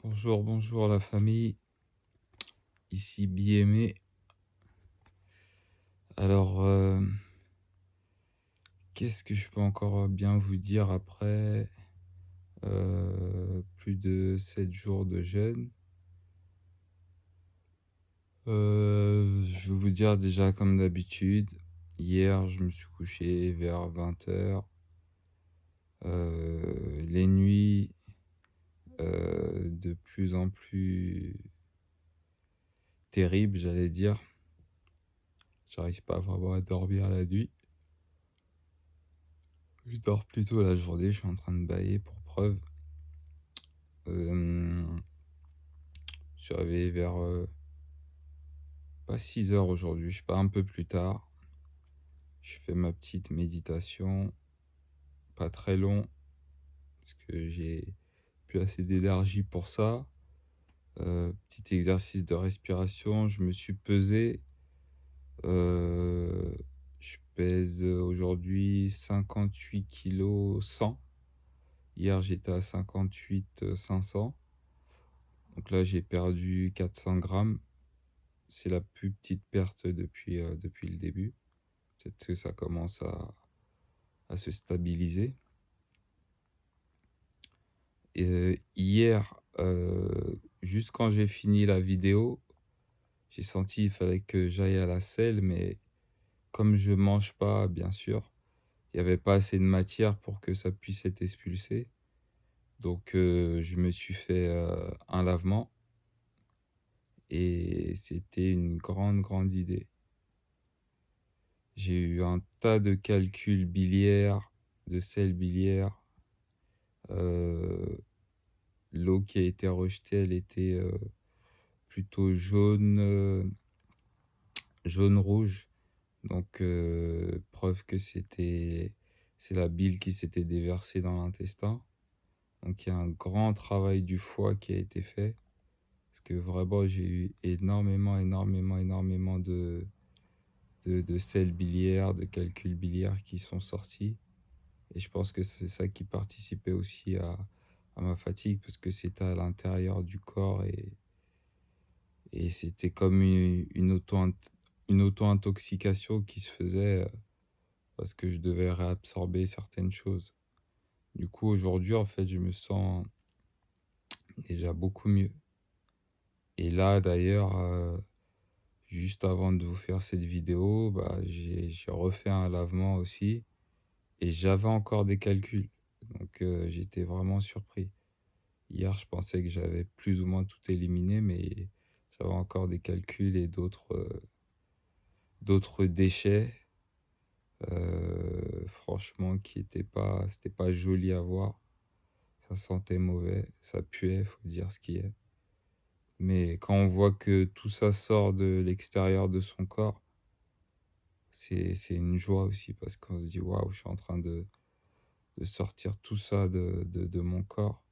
Bonjour la famille, ici Biémé. Alors, qu'est-ce que je peux encore bien vous dire après plus de 7 jours de jeûne? Je vais vous dire déjà comme d'habitude, hier je me suis couché vers 20h. Les nuits de plus en plus terribles, j'allais dire. J'arrive pas vraiment à dormir la nuit. Je dors plutôt la journée, je suis en train de bâiller pour preuve. Je suis réveillé vers pas 6 heures aujourd'hui, je sais pas, un peu plus tard. Je fais ma petite méditation, pas très long, parce que j'ai plus assez d'énergie pour ça. Petit exercice de respiration, je me suis pesé. Je pèse aujourd'hui 58 kg 100. Hier j'étais à 58 500. Donc là j'ai perdu 400 grammes. C'est la plus petite perte depuis le début. Peut-être que ça commence à se stabiliser. Et hier, juste quand j'ai fini la vidéo, j'ai senti qu'il fallait que j'aille à la selle, mais comme je mange pas, bien sûr, il n'y avait pas assez de matière pour que ça puisse être expulsé. Donc je me suis fait un lavement et c'était une grande idée. J'ai eu un tas de calculs biliaires, de sel biliaire. L'eau qui a été rejetée, elle était plutôt jaune-rouge. Donc, preuve que c'est la bile qui s'était déversée dans l'intestin. Donc, il y a un grand travail du foie qui a été fait. Parce que vraiment, j'ai eu énormément de sel biliaire, de calculs biliaires qui sont sortis. Et je pense que c'est ça qui participait aussi à ma fatigue, parce que c'était à l'intérieur du corps et c'était comme une auto-intoxication qui se faisait parce que je devais réabsorber certaines choses. Du coup, aujourd'hui, en fait, je me sens déjà beaucoup mieux. Et là, d'ailleurs, juste avant de vous faire cette vidéo, j'ai refait un lavement aussi et j'avais encore des calculs. Donc, j'étais vraiment surpris. Hier, je pensais que j'avais plus ou moins tout éliminé, mais j'avais encore des calculs et d'autres déchets, franchement, c'était pas joli à voir. Ça sentait mauvais, ça puait, faut dire ce qui est. Mais quand on voit que tout ça sort de l'extérieur de son corps, c'est une joie aussi, parce qu'on se dit, waouh, je suis en train de sortir tout ça de mon corps.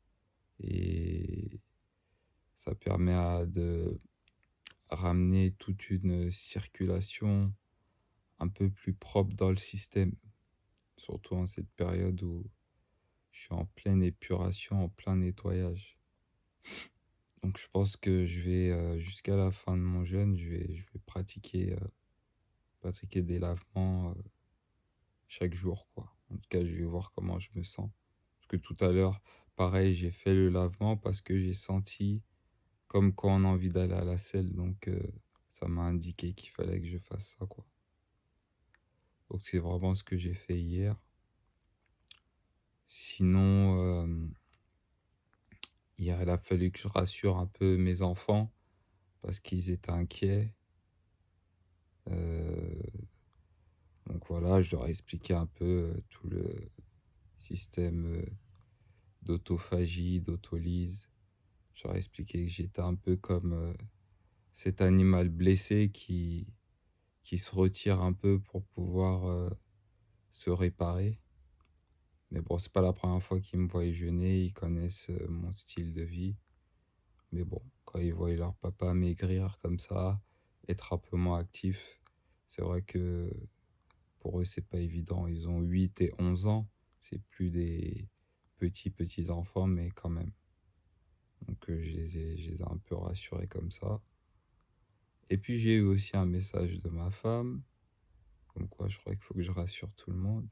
Et ça permet de ramener toute une circulation un peu plus propre dans le système, surtout en cette période où je suis en pleine épuration, en plein nettoyage. Donc je pense que je vais, jusqu'à la fin de mon jeûne, je vais pratiquer des lavements chaque jour, quoi. En tout cas, je vais voir comment je me sens. Parce que tout à l'heure, pareil, j'ai fait le lavement parce que j'ai senti comme quand on a envie d'aller à la selle. Donc ça m'a indiqué qu'il fallait que je fasse ça, quoi. Donc c'est vraiment ce que j'ai fait hier. Sinon, hier, il a fallu que je rassure un peu mes enfants parce qu'ils étaient inquiets. Donc voilà, je leur ai expliqué un peu tout le système d'autophagie, d'autolyse. Je leur ai expliqué que j'étais un peu comme cet animal blessé qui se retire un peu pour pouvoir se réparer. Mais bon, c'est pas la première fois qu'ils me voient jeûner, ils connaissent mon style de vie. Mais bon, quand ils voient leur papa maigrir comme ça, être un peu moins actif, c'est vrai que pour eux, c'est pas évident. Ils ont 8 et 11 ans. C'est plus des petits enfants, mais quand même. Donc Donc je les ai un peu rassurés comme ça. Et puis j'ai eu aussi un message de ma femme, comme quoi je crois qu'il faut que je rassure tout le monde.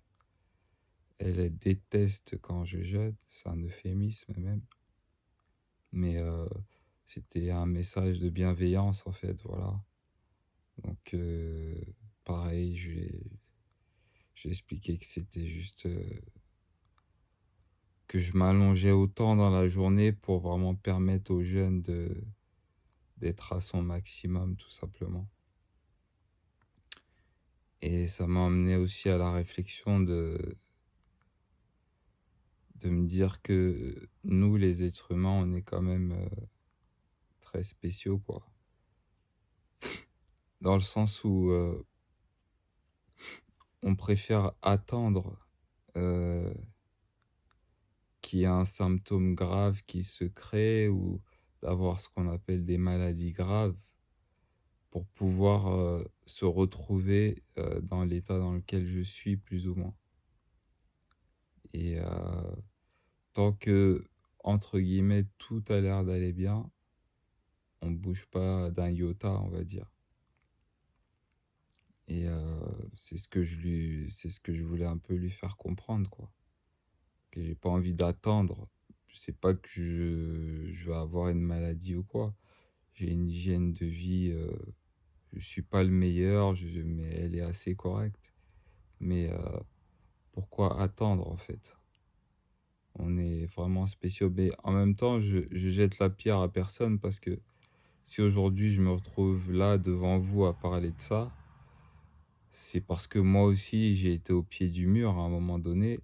Elle déteste quand je jeûne, c'est un euphémisme même. Mais c'était un message de bienveillance en fait, voilà. Donc pareil, j'ai expliqué que c'était juste que je m'allongeais autant dans la journée pour vraiment permettre aux jeunes d'être à son maximum tout simplement. Et ça m'a amené aussi à la réflexion de me dire que nous, les êtres humains, on est quand même très spéciaux, quoi. Dans le sens où on préfère attendre euh, qu'il y ait un symptôme grave qui se crée ou d'avoir ce qu'on appelle des maladies graves pour pouvoir se retrouver dans l'état dans lequel je suis, plus ou moins. Et tant que, entre guillemets, tout a l'air d'aller bien, on ne bouge pas d'un iota, on va dire. Et c'est ce que je voulais un peu lui faire comprendre, quoi. Que j'ai pas envie d'attendre. C'est pas que je vais avoir une maladie ou quoi. J'ai une hygiène de vie, je suis pas le meilleur, mais elle est assez correcte. Mais pourquoi attendre, en fait? On est vraiment spéciaux. Mais en même temps, je jette la pierre à personne parce que si aujourd'hui je me retrouve là devant vous à parler de ça, c'est parce que moi aussi j'ai été au pied du mur à un moment donné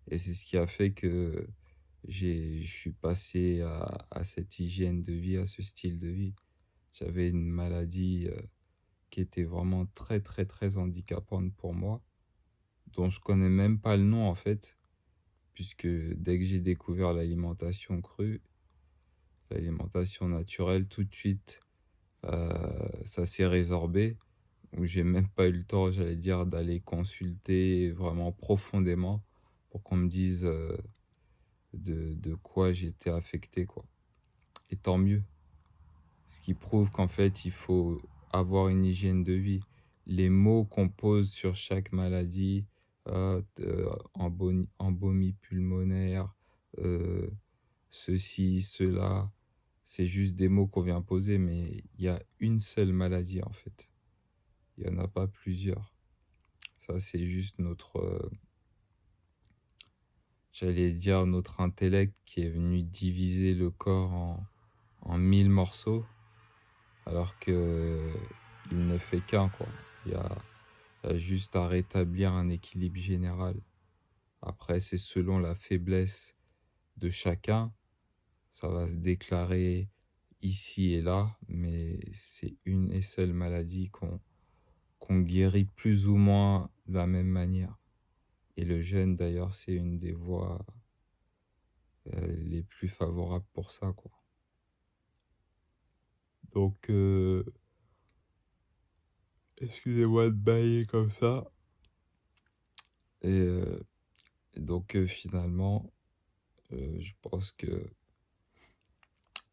et c'est ce qui a fait que je suis passé à cette hygiène de vie, à ce style de vie. J'avais une maladie qui était vraiment très très très handicapante pour moi, dont je connais même pas le nom en fait, puisque dès que j'ai découvert l'alimentation crue, l'alimentation naturelle, tout de suite ça s'est résorbé, où j'ai même pas eu le temps, j'allais dire, d'aller consulter vraiment profondément pour qu'on me dise de quoi j'étais affecté, quoi. Et tant mieux. Ce qui prouve qu'en fait, il faut avoir une hygiène de vie. Les mots qu'on pose sur chaque maladie, embolie pulmonaire, euh, ceci, cela, c'est juste des mots qu'on vient poser, mais il y a une seule maladie en fait. Il n'y en a pas plusieurs. Ça, c'est juste j'allais dire, notre intellect qui est venu diviser le corps en 1000 morceaux, alors que il ne fait qu'un, quoi. Il y a juste à rétablir un équilibre général. Après, c'est selon la faiblesse de chacun, ça va se déclarer ici et là, mais c'est une et seule maladie qu'on guérit plus ou moins de la même manière. Et le jeûne, d'ailleurs, c'est une des voies les plus favorables pour ça, quoi. Donc, excusez-moi de bailler comme ça. Et donc, finalement, je pense que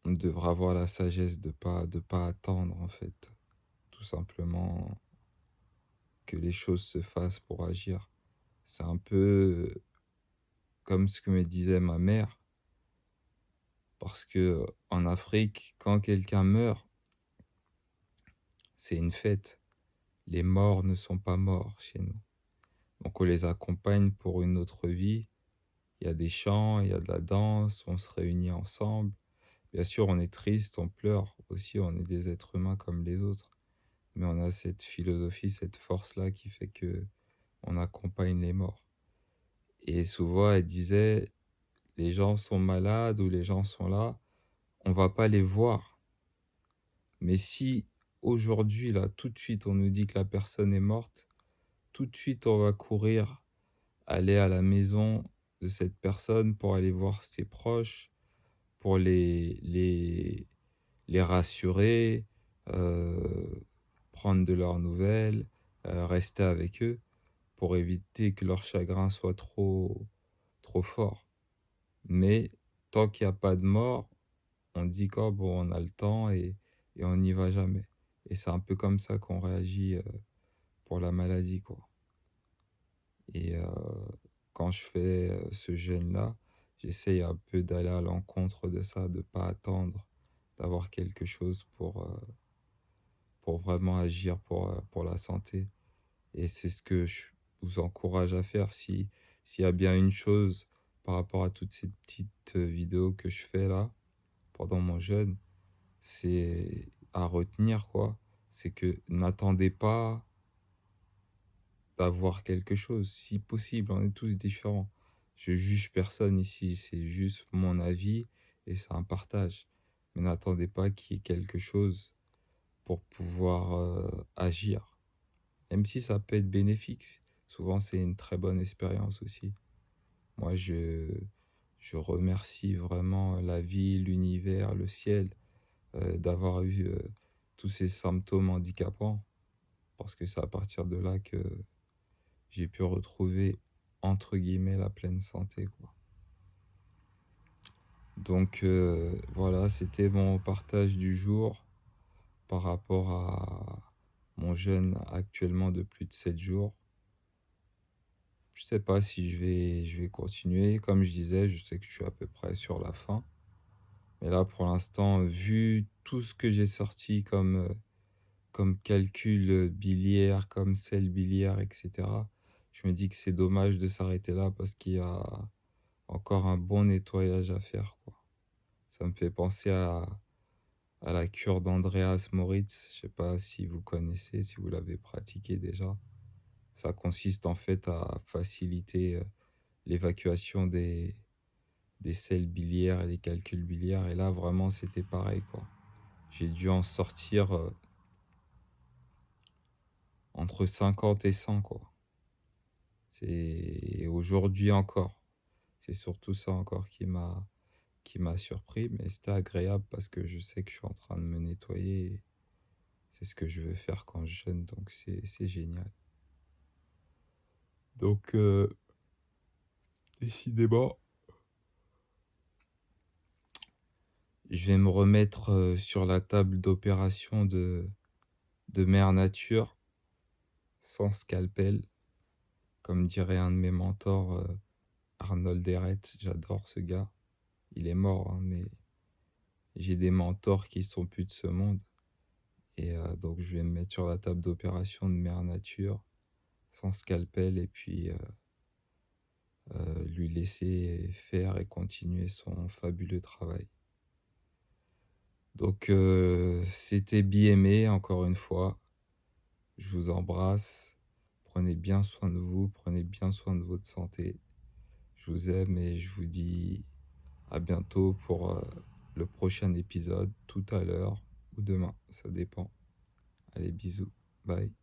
on devra avoir la sagesse de pas attendre, en fait. Tout simplement que les choses se fassent pour agir. C'est un peu comme ce que me disait ma mère. Parce que en Afrique, quand quelqu'un meurt, c'est une fête. Les morts ne sont pas morts chez nous. Donc on les accompagne pour une autre vie. Il y a des chants, il y a de la danse, on se réunit ensemble. Bien sûr, on est triste, on pleure aussi, on est des êtres humains comme les autres. Mais on a cette philosophie, cette force-là qui fait que on accompagne les morts. Et souvent, elle disait, les gens sont malades ou les gens sont là, on va pas les voir. Mais si aujourd'hui, là, tout de suite, on nous dit que la personne est morte, tout de suite, on va courir, aller à la maison de cette personne pour aller voir ses proches, pour les rassurer, euh, prendre de leurs nouvelles, rester avec eux pour éviter que leur chagrin soit trop, trop fort. Mais tant qu'il n'y a pas de mort, on dit que oh, bon, on a le temps et on n'y va jamais. Et c'est un peu comme ça qu'on réagit pour la maladie, quoi. Et quand je fais ce jeûne-là, j'essaye un peu d'aller à l'encontre de ça, de pas attendre d'avoir quelque chose pour vraiment agir pour la santé. Et c'est ce que je vous encourage à faire. S'il y a bien une chose par rapport à toutes ces petites vidéos que je fais là, pendant mon jeûne, c'est à retenir, quoi. C'est que n'attendez pas d'avoir quelque chose, si possible, on est tous différents. Je juge personne ici, c'est juste mon avis et c'est un partage. Mais n'attendez pas qu'il y ait quelque chose pour pouvoir agir. Même si ça peut être bénéfique, souvent c'est une très bonne expérience aussi. Moi, je remercie vraiment la vie, l'univers, le ciel, d'avoir eu tous ces symptômes handicapants, parce que c'est à partir de là que j'ai pu retrouver, entre guillemets, la pleine santé, quoi. Donc voilà, c'était mon partage du jour par rapport à mon jeûne actuellement de plus de 7 jours. Je sais pas si je vais continuer. Comme je disais, je sais que je suis à peu près sur la fin. Mais là, pour l'instant, vu tout ce que j'ai sorti comme calcul biliaire, comme sel biliaire, etc., je me dis que c'est dommage de s'arrêter là parce qu'il y a encore un bon nettoyage à faire, quoi. Ça me fait penser à la cure d'Andreas Moritz. Je sais pas si vous connaissez, si vous l'avez pratiqué déjà. Ça consiste en fait à faciliter l'évacuation des sels biliaires et des calculs biliaires. Et là, vraiment, c'était pareil, quoi. J'ai dû en sortir entre 50 et 100, quoi. C'est aujourd'hui encore. C'est surtout ça encore qui m'a surpris, mais c'était agréable parce que je sais que je suis en train de me nettoyer. Et c'est ce que je veux faire quand je jeûne, donc c'est génial. Donc, décidément, je vais me remettre sur la table d'opération de Mère Nature, sans scalpel, comme dirait un de mes mentors, Arnold Ehret. J'adore ce gars. Il est mort, hein, mais j'ai des mentors qui sont plus de ce monde. Et donc, je vais me mettre sur la table d'opération de Mère Nature, sans scalpel, et puis lui laisser faire et continuer son fabuleux travail. Donc, c'était BMA, encore une fois. Je vous embrasse. Prenez bien soin de vous, prenez bien soin de votre santé. Je vous aime et je vous dis à bientôt pour le prochain épisode, tout à l'heure ou demain, ça dépend. Allez, bisous, bye.